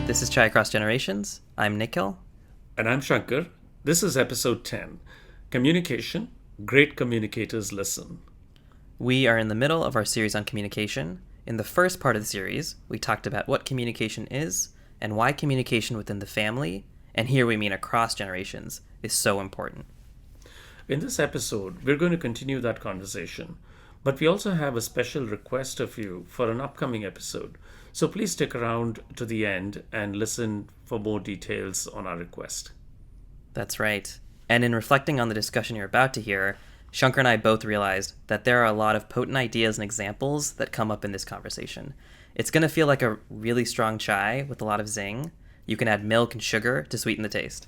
This is Chai Across Generations. I'm Nikhil. And I'm Shankar. This is episode 10 Communication. Great Communicators Listen. We are in the middle of our series on communication. In the first part of the series, we talked about what communication is and why communication within the family, and here we mean across generations, is so important. In this episode, we're going to continue that conversation, but we also have a special request of you for an upcoming episode. So please stick around to the end and listen for more details on our request. That's right. And in reflecting on the discussion you're about to hear, Shankar and I both realized that there are a lot of potent ideas and examples that come up in this conversation. It's going to feel like a really strong chai with a lot of zing. You can add milk and sugar to sweeten the taste.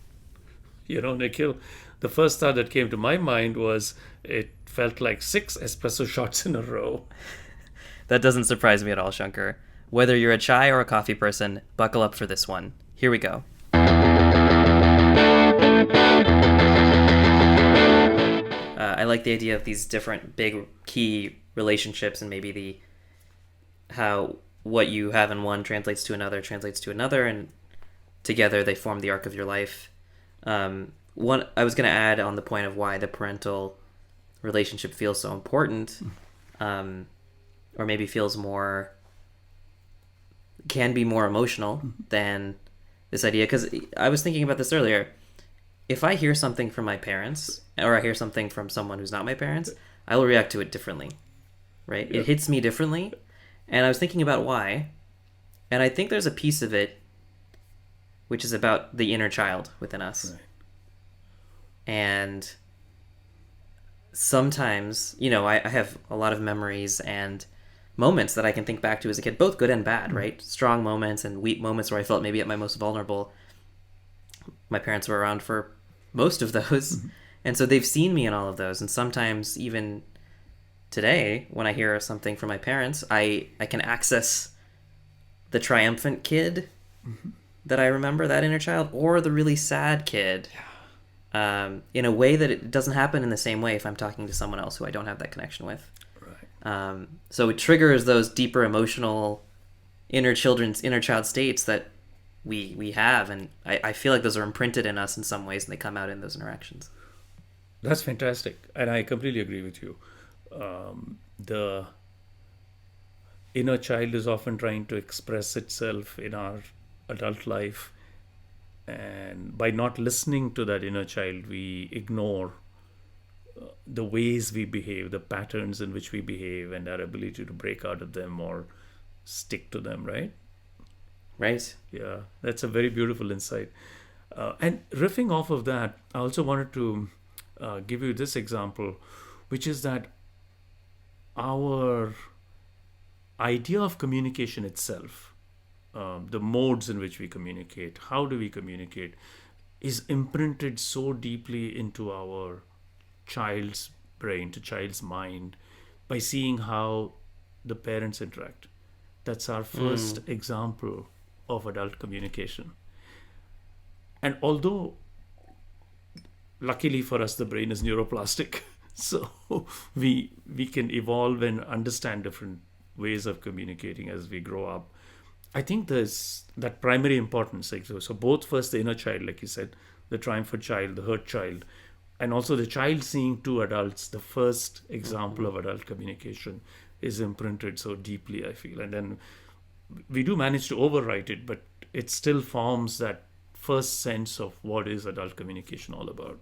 You know, Nikhil, the first thought that came to my mind was it felt like 6 espresso shots in a row. That doesn't surprise me at all, Shankar. Whether you're a chai or a coffee person, buckle up for this one. Here we go. I like the idea of these different big key relationships and maybe how what you have in one translates to another, and together they form the arc of your life. I was going to add on the point of why the parental relationship feels so important, or maybe can be more emotional than this idea. Because I was thinking about this earlier. If I hear something from my parents, or I hear something from someone who's not my parents, I will react to it differently, right? Yeah. It hits me differently, and I was thinking about why, and I think there's a piece of it which is about the inner child within us. Right. And sometimes, I have a lot of memories and moments that I can think back to as a kid, both good and bad, right? Strong moments and weak moments where I felt maybe at my most vulnerable. My parents were around for most of those. And so they've seen me in all of those. And sometimes even today, when I hear something from my parents, I can access the triumphant kid that I remember, that inner child, or the really sad kid. In a way that it doesn't happen in the same way if I'm talking to someone else who I don't have that connection with. Right. So it triggers those deeper emotional inner child states that we have, and I feel like those are imprinted in us in some ways, and they come out in those interactions. That's fantastic, and I completely agree with you. The inner child is often trying to express itself in our adult life, and by not listening to that inner child, we ignore the ways we behave, the patterns in which we behave, and our ability to break out of them or stick to them, right? Right. Yeah, that's a very beautiful insight. And riffing off of that, I also wanted to give you this example, which is that our idea of communication itself, the modes in which we communicate, how do we communicate, is imprinted so deeply into our child's brain, to child's mind, by seeing how the parents interact. That's our first example of adult communication. And although, luckily for us, the brain is neuroplastic, so we can evolve and understand different ways of communicating as we grow up. I think there's that primary importance. So both first the inner child, like you said, the triumphant child, the hurt child, and also the child seeing two adults, the first example of adult communication is imprinted so deeply, I feel. And then we do manage to overwrite it, but it still forms that first sense of what is adult communication all about.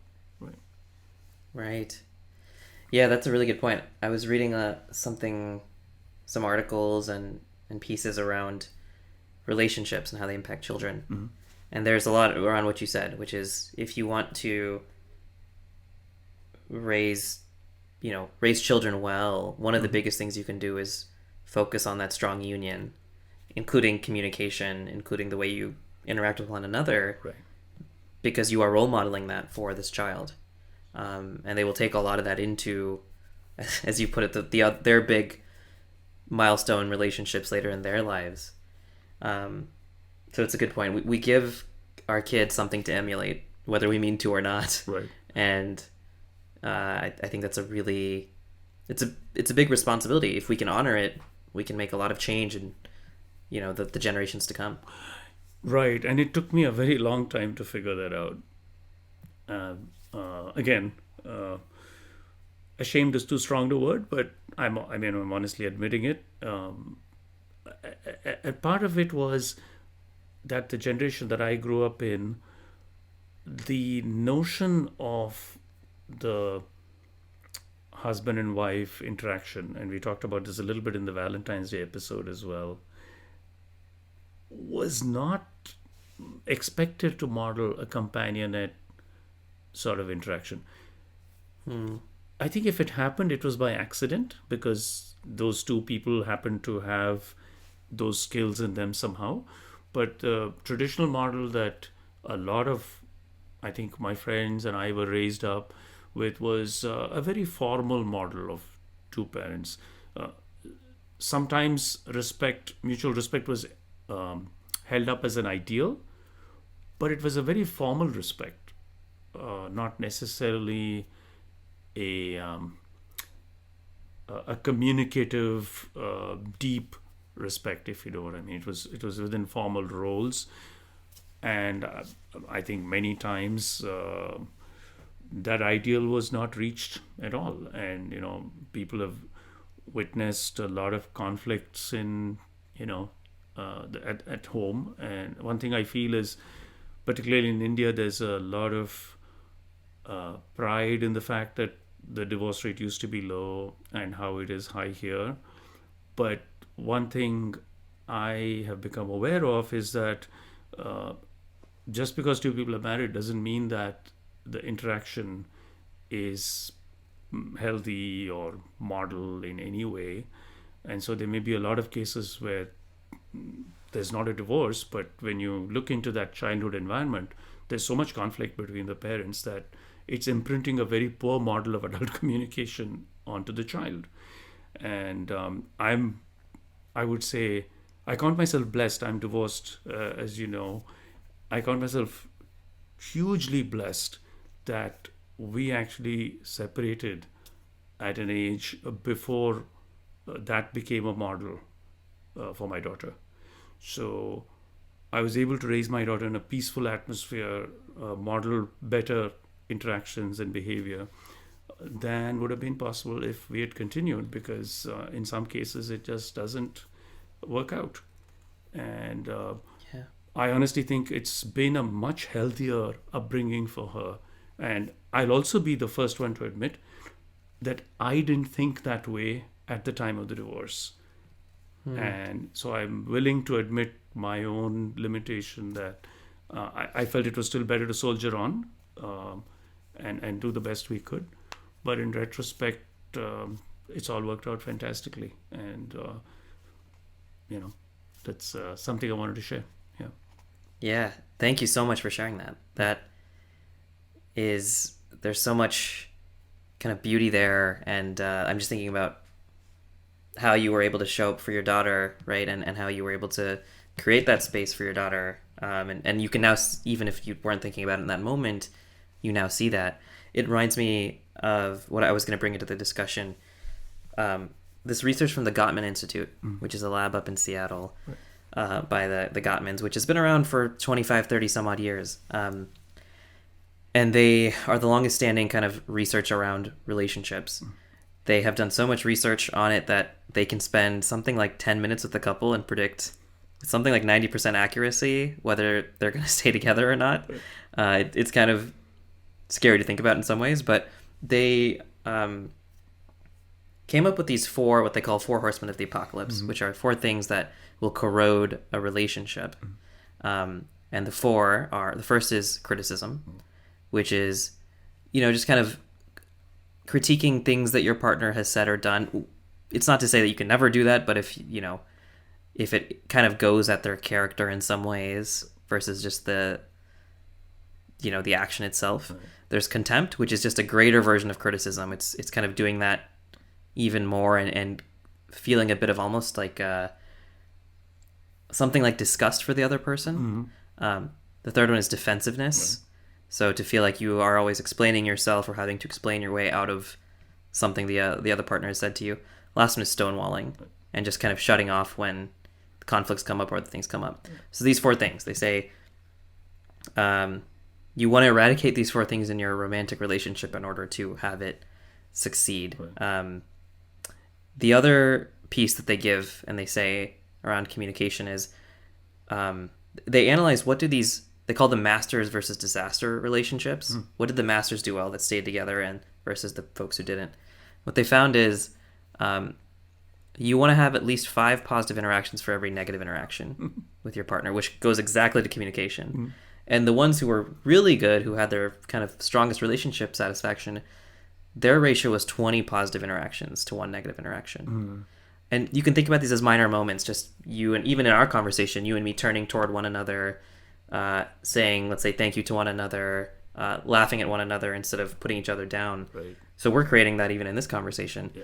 Right. Yeah, that's a really good point. I was reading some articles and pieces around relationships and how they impact children. Mm-hmm. And there's a lot around what you said, which is if you want to raise children well, one of the biggest things you can do is focus on that strong union, including communication, including the way you interact with one another, right, because you are role modeling that for this child. And they will take a lot of that into, as you put it, their big milestone relationships later in their lives. So it's a good point. We give our kids something to emulate, whether we mean to or not. Right. And I think that's it's a big responsibility. If we can honor it, we can make a lot of change in, the generations to come. Right, and it took me a very long time to figure that out. Again, uh, ashamed is too strong a word, but I'm honestly admitting it. A part of it was that the generation that I grew up in, the notion of the husband and wife interaction, and we talked about this a little bit in the Valentine's Day episode as well, was not expected to model a companionate sort of interaction. Hmm. I think if it happened, it was by accident because those two people happened to have those skills in them somehow. But the traditional model that a lot of, I think, my friends and I were raised up with was a very formal model of two parents. Uh, Sometimes mutual respect was held up as an ideal, but it was a very formal respect, not necessarily a a communicative, deep respect, if you know what I mean. It was within formal roles, and I think many times that ideal was not reached at all. And people have witnessed a lot of conflicts in at home. And one thing I feel is, particularly in India, there's a lot of pride in the fact that the divorce rate used to be low and how it is high here. But one thing I have become aware of is that uh, just because two people are married doesn't mean that the interaction is healthy or model in any way. And so there may be a lot of cases where there's not a divorce, but when you look into that childhood environment, there's so much conflict between the parents that it's imprinting a very poor model of adult communication onto the child. And I would say, I count myself blessed. I'm divorced, as you know. I count myself hugely blessed that we actually separated at an age before that became a model for my daughter. So I was able to raise my daughter in a peaceful atmosphere, model better interactions and behavior than would have been possible if we had continued, because in some cases it just doesn't work out. And Yeah. I honestly think it's been a much healthier upbringing for her. And I'll also be the first one to admit that I didn't think that way at the time of the divorce. Hmm. And so I'm willing to admit my own limitation that I felt it was still better to soldier on, um, and do the best we could. But in retrospect, it's all worked out fantastically. And, you know, that's something I wanted to share. Yeah. Yeah. Thank you so much for sharing that. There's so much kind of beauty there. And I'm just thinking about how you were able to show up for your daughter, right? And how you were able to create that space for your daughter. And you can now, even if you weren't thinking about it in that moment, you now see that. It reminds me of what I was going to bring into the discussion. This research from the Gottman Institute, which is a lab up in Seattle, Right. by the Gottmans, which has been around for 25, 30 some odd years. And they are the longest standing kind of research around relationships. They have done so much research on it that they can spend something like 10 minutes with the couple and predict something like 90% accuracy whether they're going to stay together or not. It's kind of scary to think about in some ways, but they came up with these four, what they call four horsemen of the apocalypse, which are four things that will corrode a relationship. And the first is criticism, which is, just kind of critiquing things that your partner has said or done. It's not to say that you can never do that, but if it kind of goes at their character in some ways versus just the action itself. Right. There's contempt, which is just a greater version of criticism. It's kind of doing that even more and feeling a bit of almost like something like disgust for the other person. The third one is defensiveness. Right. So to feel like you are always explaining yourself or having to explain your way out of something the other partner has said to you. Last one is stonewalling, and just kind of shutting off when conflicts come up or other things come up. So these 4 things, they say, you want to eradicate these 4 things in your romantic relationship in order to have it succeed. Right. The other piece that they give and they say around communication is, they analyze they call them masters versus disaster relationships. What did the masters do well that stayed together and versus the folks who didn't? What they found is, you want to have at least 5 positive interactions for every negative interaction with your partner, which goes exactly to communication. And the ones who were really good, who had their kind of strongest relationship satisfaction, their ratio was 20 positive interactions to 1 negative interaction. And you can think about these as minor moments, just you, and even in our conversation, you and me turning toward one another, saying, let's say, thank you to one another, laughing at one another instead of putting each other down. Right. So we're creating that even in this conversation. Yeah.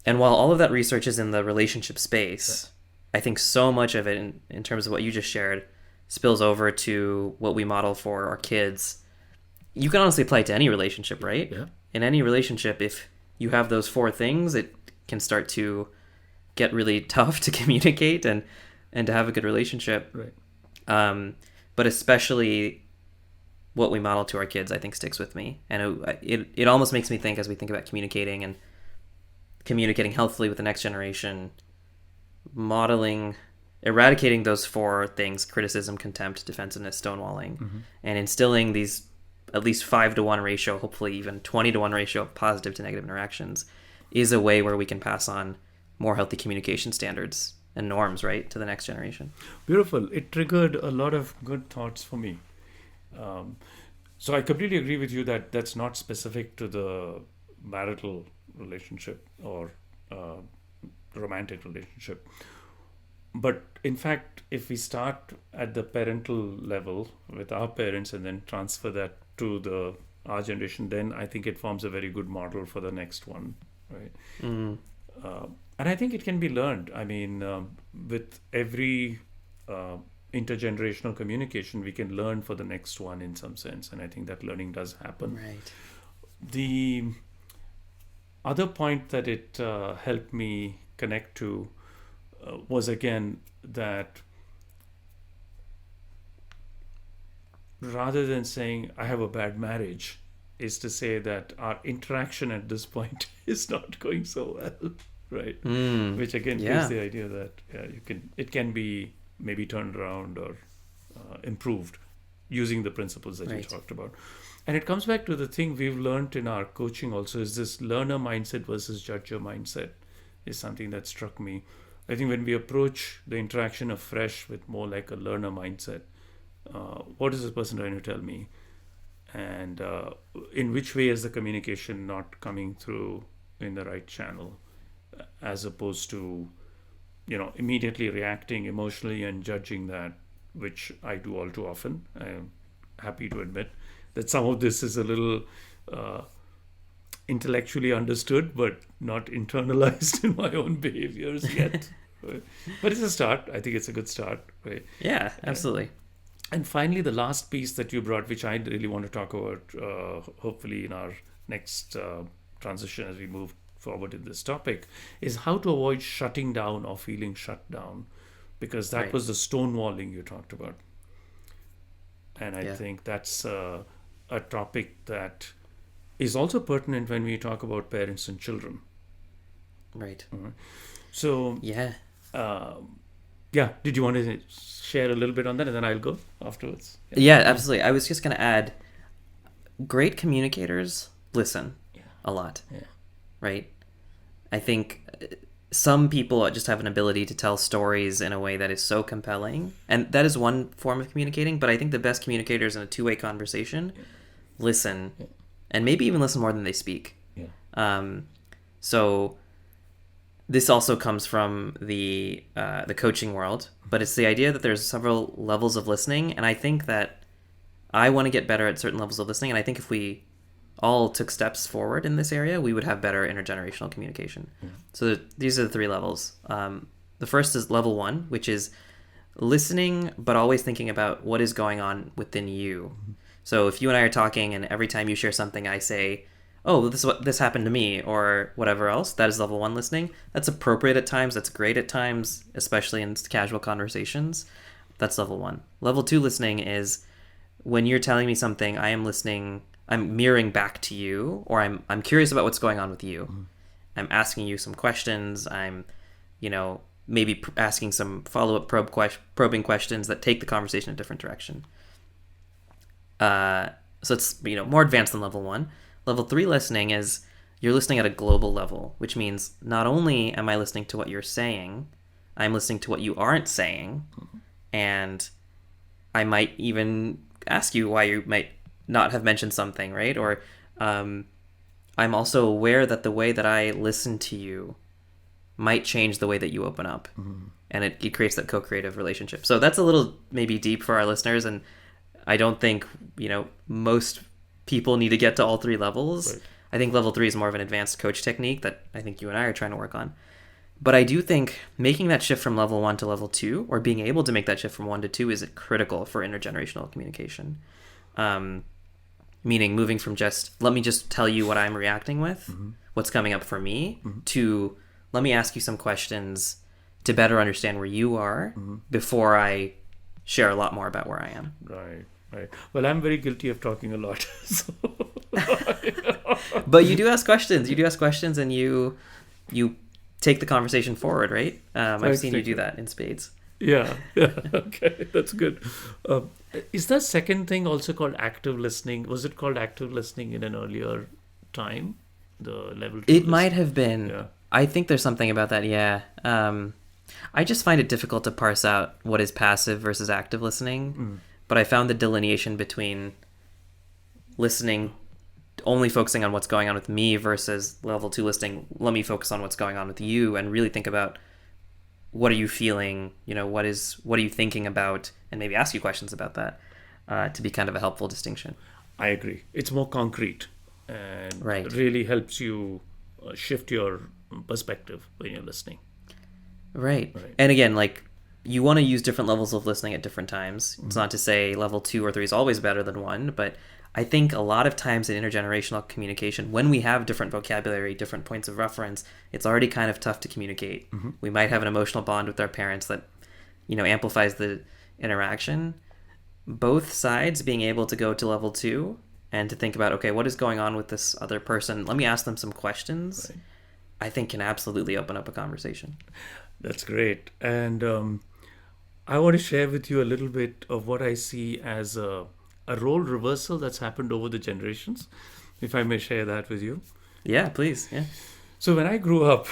And while all of that research is in the relationship space, I think so much of it, in terms of what you just shared, spills over to what we model for our kids. You can honestly apply it to any relationship, right? Yeah. In any relationship, if you have those 4 things, it can start to get really tough to communicate and to have a good relationship. Right. But especially what we model to our kids, I think, sticks with me. And it almost makes me think, as we think about communicating and communicating healthfully with the next generation, eradicating those 4 things: criticism, contempt, defensiveness, stonewalling, and instilling these at least 5 to 1 ratio, hopefully even 20 to 1 ratio of positive to negative interactions, is a way where we can pass on more healthy communication standards and norms, right, to the next generation. Beautiful. It triggered a lot of good thoughts for me. So I completely agree with you that that's not specific to the marital relationship or romantic relationship. But in fact, if we start at the parental level with our parents and then transfer that to our generation, then I think it forms a very good model for the next one, right? And I think it can be learned. I mean, with every intergenerational communication, we can learn for the next one in some sense, and I think that learning does happen. Right. The other point that it helped me connect to was again that rather than saying I have a bad marriage, is to say that our interaction at this point is not going so well, right? Which again gives the idea that it can be maybe turned around or improved using the principles that you talked about. And it comes back to the thing we've learned in our coaching also, is this learner mindset versus judger mindset is something that struck me. I think when we approach the interaction afresh with more like a learner mindset, what is this person trying to tell me? And in which way is the communication not coming through in the right channel, as opposed to, immediately reacting emotionally and judging that, which I do all too often. I am happy to admit that some of this is a little intellectually understood, but not internalized in my own behaviors yet. Right? But it's a start. I think it's a good start. Right? Yeah, absolutely. And finally, the last piece that you brought, which I really want to talk about, hopefully in our next transition as we move forward in this topic, is how to avoid shutting down or feeling shut down, because that was the stonewalling you talked about. And I think that's a topic that is also pertinent when we talk about parents and children. Right. So, did you want to share a little bit on that, and then I'll go afterwards? Yeah, absolutely. I was just going to add, great communicators listen a lot, right? I think some people just have an ability to tell stories in a way that is so compelling, and that is one form of communicating, but I think the best communicators in a two-way conversation listen, and maybe even listen more than they speak. So this also comes from the coaching world, but it's the idea that there's several levels of listening, and I think that I want to get better at certain levels of listening, and I think if we all took steps forward in this area, we would have better intergenerational communication. So these are the three levels. The first is level one, which is listening, but always thinking about what is going on within you. So if you and I are talking, and every time you share something, I say, oh, this happened to me, or whatever else. That is level one listening. That's appropriate at times. That's great at times, especially in casual conversations. That's level one. Level two listening is when you're telling me something, I am listening. I'm mirroring back to you, or I'm curious about what's going on with you. I'm asking you some questions. I'm, maybe asking some follow up probing questions that take the conversation in a different direction. So it's more advanced than level one. Level three listening is you're listening at a global level, which means not only am I listening to what you're saying, I'm listening to what you aren't saying, and I might even ask you why you might not have mentioned something, right? Or I'm also aware that the way that I listen to you might change the way that you open up. And it creates that co-creative relationship. So that's a little maybe deep for our listeners, and I don't think, most people need to get to all three levels. Right. I think level three is more of an advanced coach technique that I think you and I are trying to work on. But I do think making that shift from level one to level two, or being able to make that shift from one to two, is critical for intergenerational communication. Meaning moving from let me just tell you what I'm reacting with, what's coming up for me, to let me ask you some questions to better understand where you are before I share a lot more about where I am. Right. Right. Well, I'm very guilty of talking a lot. So. But you do ask questions. You do ask questions, and you take the conversation forward, right? I've seen you do that in spades. Yeah. Okay, that's good. Is that second thing also called active listening? Was it called active listening in an earlier time? The level two It listening? might have been. Yeah. I think there's something about that, yeah. I just find it difficult to parse out what is passive versus active listening. But I found the delineation between listening, only focusing on what's going on with me, versus level two listening, let me focus on what's going on with you and really think about what are you feeling, what are you thinking about, and maybe ask you questions about that, to be kind of a helpful distinction. I agree. It's more concrete and Right. really helps you shift your perspective when you're listening. Right. Right. And again, you want to use different levels of listening at different times. It's not to say level two or three is always better than one, but I think a lot of times in intergenerational communication, when we have different vocabulary, different points of reference, it's already kind of tough to communicate. We might have an emotional bond with our parents that, amplifies the interaction. Both sides being able to go to level two and to think about, okay, what is going on with this other person? Let me ask them some questions. Right. I think can absolutely open up a conversation. That's great. And I want to share with you a little bit of what I see as a role reversal that's happened over the generations, if I may share that with you. Yeah, please. Yeah. So when I grew up,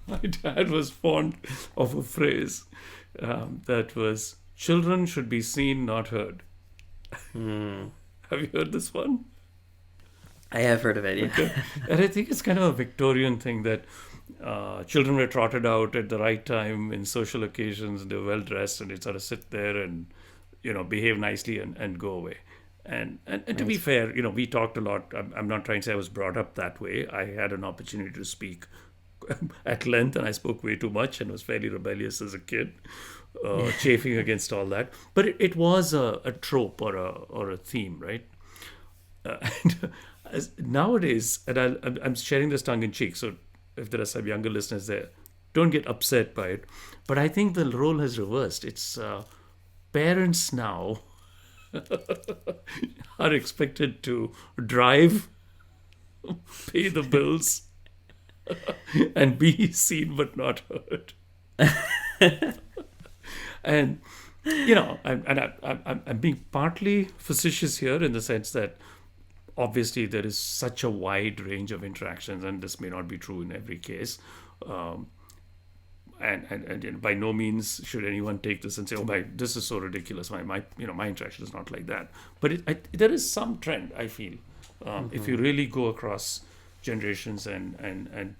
my dad was fond of a phrase that was, children should be seen, not heard. Have you heard this one? I have heard of it, yeah. Okay. And I think it's kind of a Victorian thing that children were trotted out at the right time in social occasions, and they were well dressed, and they sort of sit there and behave nicely and go away. And to be fair, we talked a lot. I'm not trying to say I was brought up that way. I had an opportunity to speak at length, and I spoke way too much and was fairly rebellious as a kid, chafing against all that. But it was a trope or a theme, right? And nowadays, and I'm sharing this tongue in cheek, so if there are some younger listeners there, don't get upset by it. But I think the role has reversed. It's parents now are expected to drive, pay the bills, and be seen but not heard. And I'm being partly facetious here in the sense that obviously there is such a wide range of interactions, and this may not be true in every case. And by no means should anyone take this and say, "Oh my, this is so ridiculous. My interaction is not like that." But there is some trend, I feel, if you really go across generations and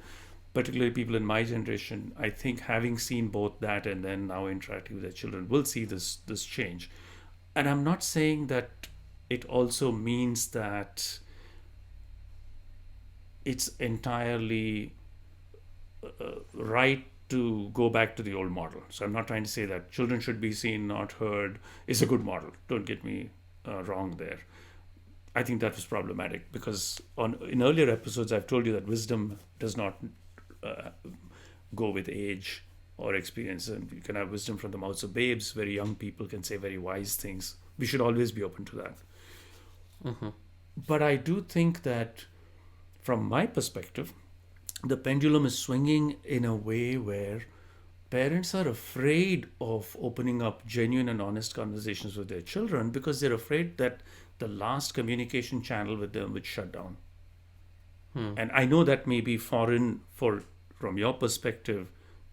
particularly people in my generation, I think having seen both that and then now interacting with their children will see this change. And I'm not saying that it also means that it's entirely right to go back to the old model. So I'm not trying to say that children should be seen, not heard is a good model. Don't get me wrong there. I think that was problematic because in earlier episodes I've told you that wisdom does not uh, go with age or experience, and you can have wisdom from the mouths of babes. Very young people can say very wise things. We should always be open to that. Mm-hmm. But I do think that, from my perspective, the pendulum is swinging in a way where parents are afraid of opening up genuine and honest conversations with their children because they're afraid that the last communication channel with them would shut down. Hmm. And I know that may be foreign from your perspective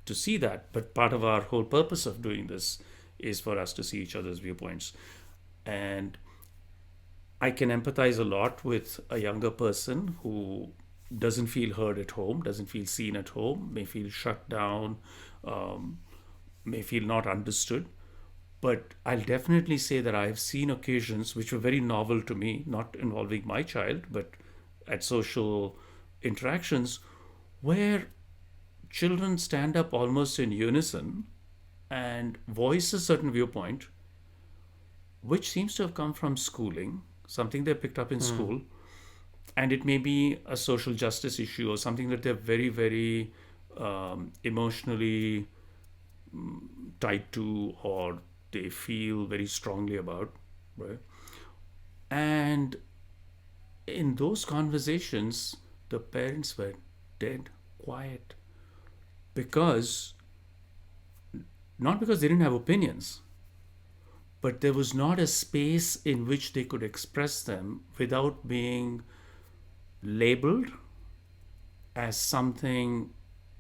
to see that, but part of our whole purpose of doing this is for us to see each other's viewpoints. And I can empathize a lot with a younger person who doesn't feel heard at home, doesn't feel seen at home, may feel shut down, um, may feel not understood. But I'll definitely say that I've seen occasions which were very novel to me, not involving my child, but at social interactions, where children stand up almost in unison and voice a certain viewpoint, which seems to have come from schooling, something they picked up in Hmm. school, and it may be a social justice issue or something that they're very, very emotionally tied to, or they feel very strongly about, right? And in those conversations, the parents were dead quiet because, not because they didn't have opinions, but there was not a space in which they could express them without being labeled as something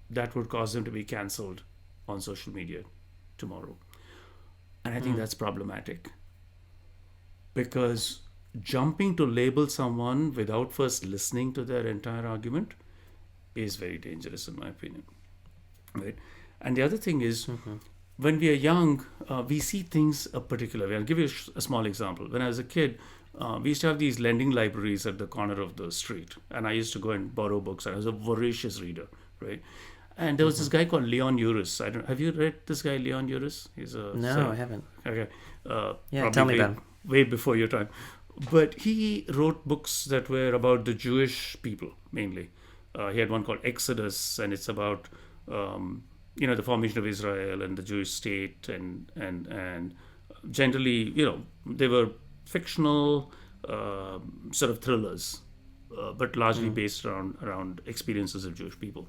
that would cause them to be cancelled on social media tomorrow. And I think Hmm. that's problematic because jumping to label someone without first listening to their entire argument is very dangerous, in my opinion. Right? And the other thing is, Mm-hmm. when we are young, we see things a particular way. I'll give you a small example. When I was a kid, we used to have these lending libraries at the corner of the street, and I used to go and borrow books. I was a voracious reader, right? And there was Mm-hmm. this guy called Leon Uris. I don't have you read this guy Leon Uris? He's a No, I haven't. okay, Yeah, probably tell me about him. way before your time. But he wrote books that were about the Jewish people mainly. He had one called Exodus, and it's about the formation of Israel and the Jewish state, and generally, they were fictional sort of thrillers, but largely Mm. based around experiences of Jewish people.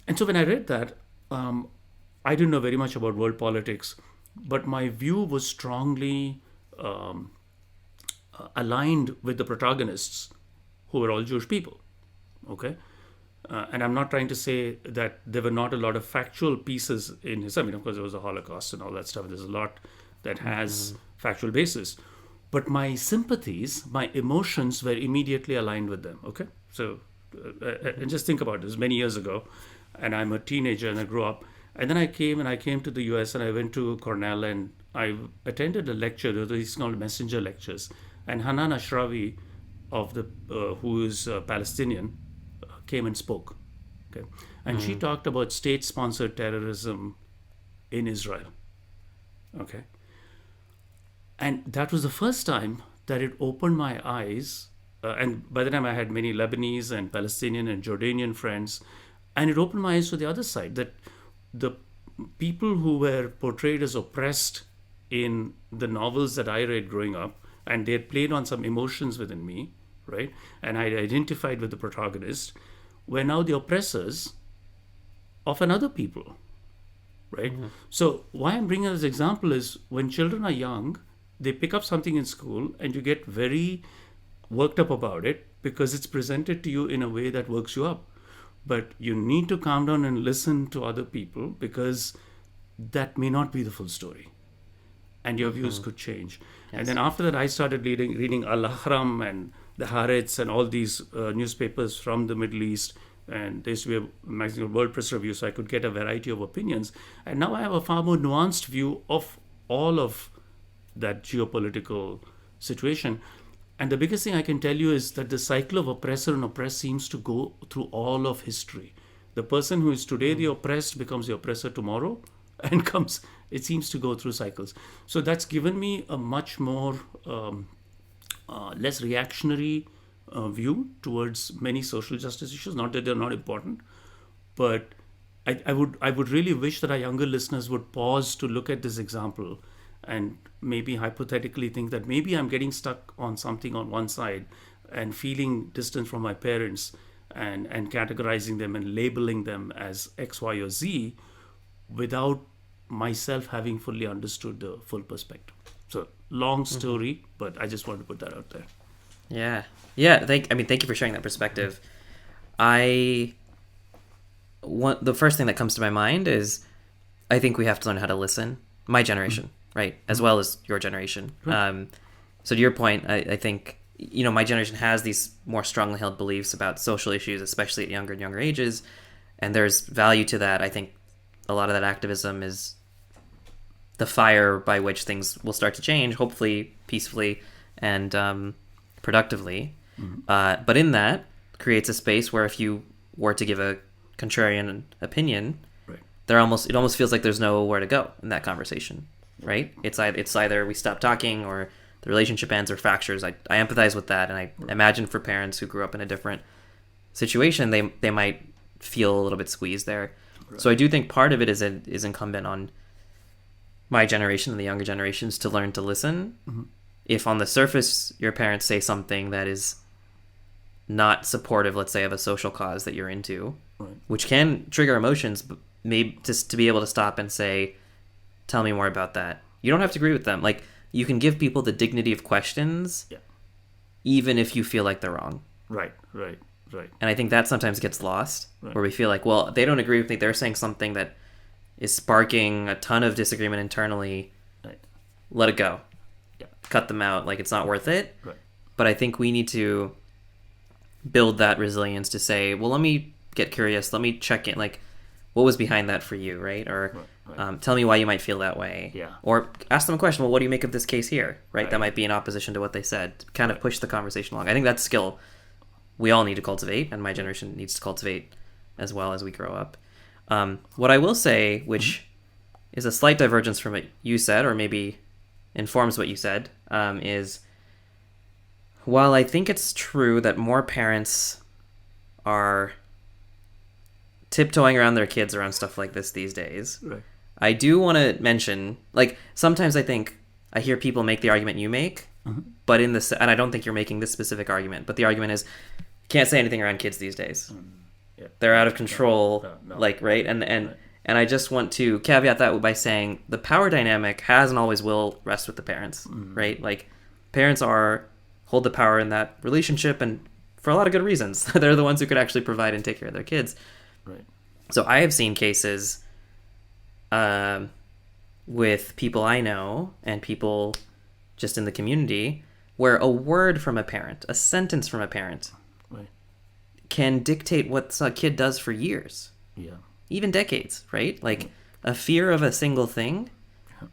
And so when I read that, I didn't know very much about world politics, but my view was strongly um, aligned with the protagonists, who were all Jewish people. Okay, and I'm not trying to say that there were not a lot of factual pieces in his. I mean, of course, there was a Holocaust and all that stuff. There's a lot that has Mm-hmm. factual basis, but my sympathies, my emotions were immediately aligned with them. Okay, so and just think about this: many years ago, and I'm a teenager and I grew up, and then I came to the U.S. and I went to Cornell and I attended a lecture. These called messenger lectures, and Hanan Ashrawi, of the who is Palestinian, came and spoke. Okay, and she Mm. talked about state-sponsored terrorism in Israel. Okay, and that was the first time that it opened my eyes. And by the time I had many Lebanese and Palestinian and Jordanian friends, and it opened my eyes to the other side that the people who were portrayed as oppressed in the novels that I read growing up, and they had played on some emotions within me, right? And I identified with the protagonist, were now the oppressors of another people, right? Mm-hmm. So why I'm bringing this example is when children are young, they pick up something in school and you get very worked up about it because it's presented to you in a way that works you up. But you need to calm down and listen to other people because that may not be the full story and your views Mm-hmm. could change. And Yes. then after that, I started reading Al-Ahram and the Haaretz and all these newspapers from the Middle East. And there used to be a magazine called World Press Review, so I could get a variety of opinions. And now I have a far more nuanced view of all of that geopolitical situation. And the biggest thing I can tell you is that the cycle of oppressor and oppressed seems to go through all of history. The person who is today the Mm. oppressed becomes the oppressor tomorrow and comes, it seems to go through cycles. So that's given me a much more less reactionary view towards many social justice issues. Not that they're not important, but I would really wish that our younger listeners would pause to look at this example and maybe hypothetically think that maybe I'm getting stuck on something on one side and feeling distant from my parents, and categorizing them and labeling them as X, Y, or Z without myself having fully understood the full perspective. So long story, but I just want to put that out there. Yeah. Yeah. Thank you for sharing that perspective. I want the first thing that comes to my mind is I think we have to learn how to listen. My generation, right, as well as your generation. So to your point, I think my generation has these more strongly held beliefs about social issues, especially at younger and younger ages, and there's value to that. I think a lot of that activism is the fire by which things will start to change, hopefully peacefully and productively. But in that creates a space where if you were to give a contrarian opinion, Right. it almost feels like there's nowhere to go in that conversation, right? It's either we stop talking or the relationship ends or fractures. I empathize with that, and I imagine for parents who grew up in a different situation, they might feel a little bit squeezed there. Right. So I do think part of it is incumbent on my generation and the younger generations to learn to listen. If on the surface your parents say something that is not supportive, let's say, of a social cause that you're into, Right. which can trigger emotions, but maybe just to be able to stop and say, tell me more about that. You don't have to agree with them. Like, you can give people the dignity of questions, Yeah. even if you feel like they're wrong. Right. Right. Right. And I think that sometimes gets lost, Right. where we feel like, well, they don't agree with me. They're saying something that is sparking a ton of disagreement internally. Right. Let it go. Yeah. Cut them out. Like, it's not worth it. Right. But I think we need to build that resilience to say, well, let me get curious. Let me check in. Like, what was behind that for you, right? Or Right. tell me why you might feel that way. Yeah. Or ask them a question. Well, what do you make of this case here? Right? Right. That might be in opposition to what they said. Kind of push the conversation along. I think that's a skill we all need to cultivate, and my generation needs to cultivate as well as we grow up. What I will say, which is a slight divergence from what you said, or maybe informs what you said, is while I think it's true that more parents are tiptoeing around their kids around stuff like this these days, Right. I do want to mention, like, sometimes I think I hear people make the argument you make, but in this, and I don't think you're making this specific argument, but the argument is, can't say anything around kids these days. Yeah. They're out of control, No. like, right? And I just want to caveat that by saying the power dynamic has and always will rest with the parents, right? Like, parents hold the power in that relationship, and for a lot of good reasons. They're the ones who could actually provide and take care of their kids. Right. So I have seen cases with people I know and people just in the community where a word from a parent, a sentence from a parent, Right. can dictate what a kid does for years, Yeah. even decades, right? Like, a fear of a single thing,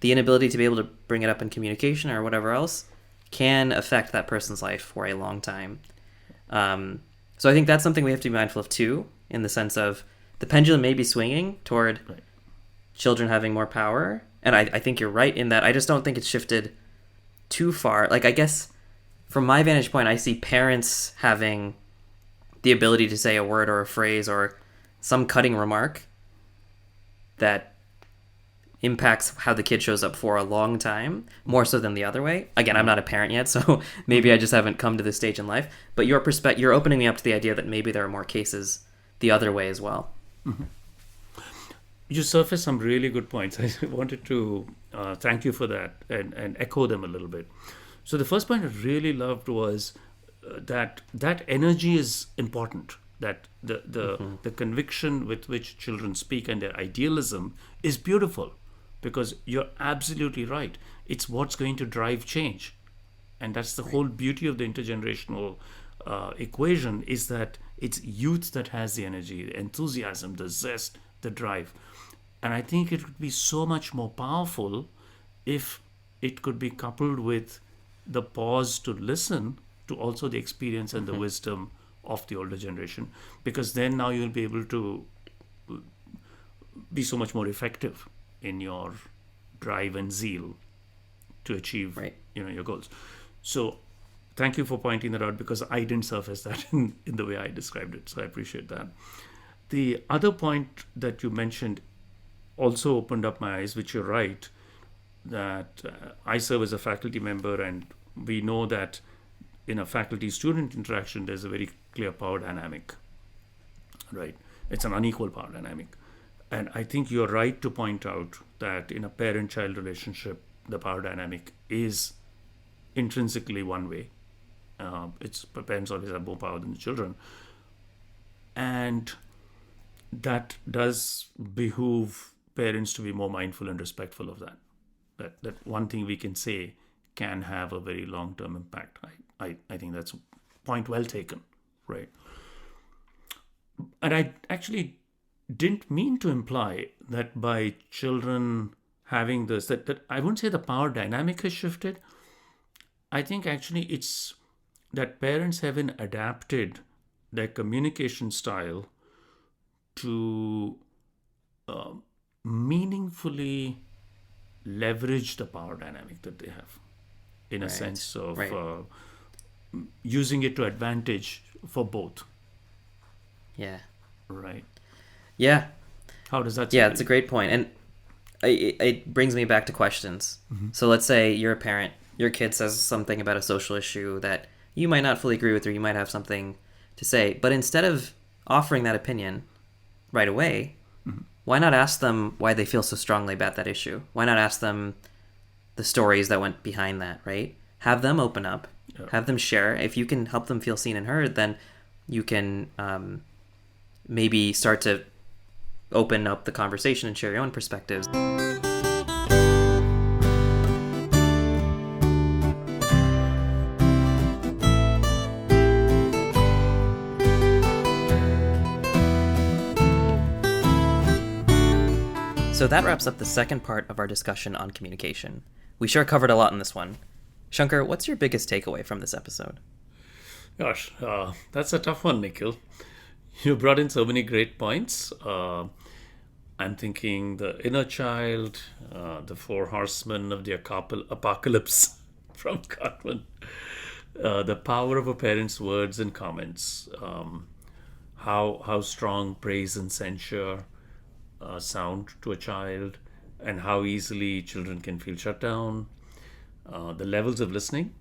the inability to be able to bring it up in communication or whatever else, can affect that person's life for a long time. So I think that's something we have to be mindful of too, in the sense of the pendulum may be swinging toward Right. children having more power. And I think you're right in that. I just don't think it's shifted too far. Like, I guess from my vantage point, I see parents having the ability to say a word or a phrase or some cutting remark that impacts how the kid shows up for a long time, more so than the other way. Again, I'm not a parent yet, so maybe I just haven't come to this stage in life. But you're opening me up to the idea that maybe there are more cases the other way as well. You surfaced some really good points. I wanted to thank you for that and echo them a little bit. So the first point I really loved was that energy is important. That the conviction with which children speak and their idealism is beautiful, because you're absolutely right. It's what's going to drive change, and that's the whole beauty of the intergenerational equation, is that it's youth that has the energy, the enthusiasm, the zest, the drive. And I think it would be so much more powerful if it could be coupled with the pause to listen to also the experience and the wisdom of the older generation, because then now you'll be able to be so much more effective in your drive and zeal to achieve Right. your goals. So thank you for pointing that out, because I didn't surface that in the way I described it. So I appreciate that. The other point that you mentioned also opened up my eyes, which you're right, that I serve as a faculty member, and we know that in a faculty student interaction, there's a very clear power dynamic, right? It's an unequal power dynamic. And I think you're right to point out that in a parent child relationship, the power dynamic is intrinsically one way. It's parents always have more power than the children. And that does behoove parents to be more mindful and respectful of that. That one thing we can say can have a very long term impact. I think that's a point well taken, right? And I actually didn't mean to imply that by children having this, that I wouldn't say the power dynamic has shifted. I think actually it's that parents haven't adapted their communication style to meaningfully leverage the power dynamic that they have, in a Right. sense of Right. using it to advantage for both, Yeah. right? Yeah. How does that Yeah, sound it's to a you? great point. And it brings me back to questions. So let's say you're a parent, your kid says something about a social issue that you might not fully agree with, or you might have something to say. But instead of offering that opinion right away, why not ask them why they feel so strongly about that issue? Why not ask them the stories that went behind that, right? Have them open up, Yeah. have them share. If you can help them feel seen and heard, then you can maybe start to open up the conversation and share your own perspectives. So that wraps up the second part of our discussion on communication. We sure covered a lot in this one. Shankar, what's your biggest takeaway from this episode? Gosh, that's a tough one, Nikhil. You brought in so many great points. I'm thinking the inner child, the four horsemen of the apocalypse from Cartman, the power of a parent's words and comments, how strong praise and censure sound to a child, and how easily children can feel shut down, the levels of listening,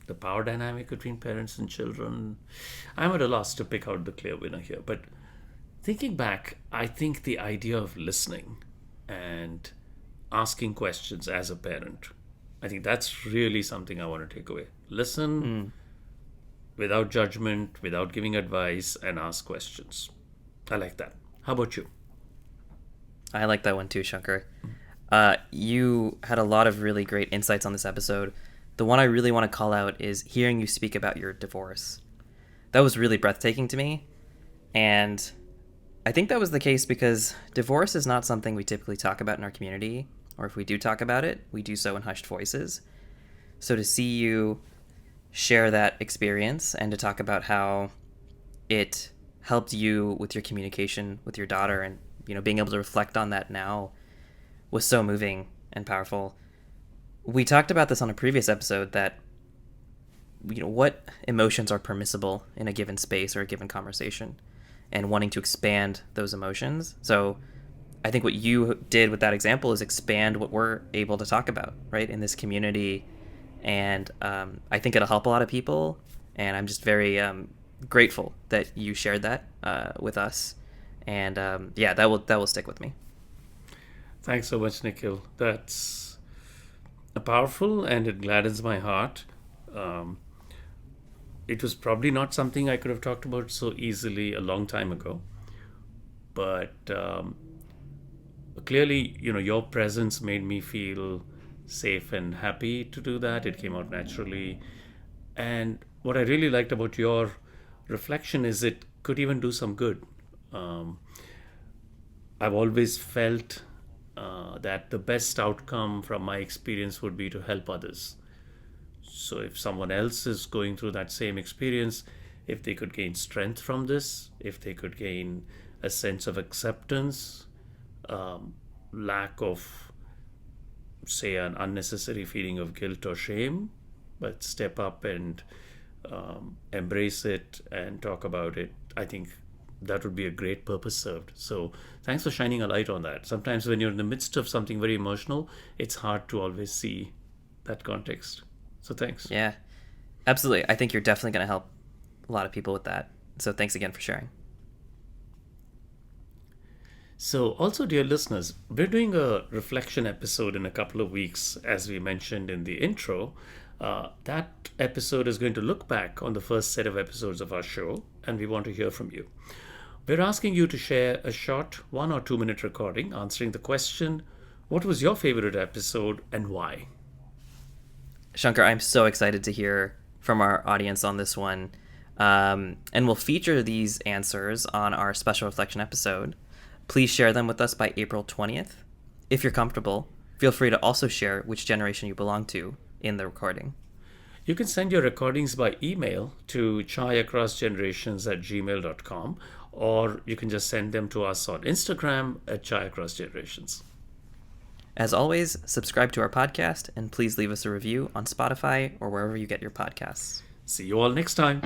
the power dynamic between parents and children. I'm at a loss to pick out the clear winner here, but thinking back, I think the idea of listening and asking questions as a parent, I think that's really something I want to take away. Listen without judgment, without giving advice, and ask questions. I like that. How about you? I like that one too, Shankar. You had a lot of really great insights on this episode. The one I really want to call out is hearing you speak about your divorce. That was really breathtaking to me. And I think that was the case because divorce is not something we typically talk about in our community, or if we do talk about it, we do so in hushed voices. So to see you share that experience and to talk about how it helped you with your communication with your daughter, and being able to reflect on that now was so moving and powerful. We talked about this on a previous episode that what emotions are permissible in a given space or a given conversation, and wanting to expand those emotions. So I think what you did with that example is expand what we're able to talk about, right, in this community. And I think it'll help a lot of people. And I'm just very grateful that you shared that with us. And that will stick with me. Thanks so much, Nikhil. That's powerful, and it gladdens my heart. It was probably not something I could have talked about so easily a long time ago. But clearly, your presence made me feel safe and happy to do that. It came out naturally. And what I really liked about your reflection is it could even do some good. I've always felt that the best outcome from my experience would be to help others. So if someone else is going through that same experience, if they could gain strength from this, if they could gain a sense of acceptance, lack of, say, an unnecessary feeling of guilt or shame, but step up and embrace it and talk about it. I think that would be a great purpose served. So thanks for shining a light on that. Sometimes when you're in the midst of something very emotional, it's hard to always see that context. So thanks. Yeah, absolutely. I think you're definitely going to help a lot of people with that. So thanks again for sharing. So, also, dear listeners, we're doing a reflection episode in a couple of weeks, as we mentioned in the intro. That episode is going to look back on the first set of episodes of our show, and we want to hear from you. We're asking you to share a short 1 or 2 minute recording answering the question, what was your favorite episode and why? Shankar, I'm so excited to hear from our audience on this one. And we'll feature these answers on our special reflection episode. Please share them with us by April 20th. If you're comfortable, feel free to also share which generation you belong to in the recording. You can send your recordings by email to chaiacrossgenerations@gmail.com, or you can just send them to us on Instagram at chaiacrossgenerations. As always, subscribe to our podcast and please leave us a review on Spotify or wherever you get your podcasts. See you all next time.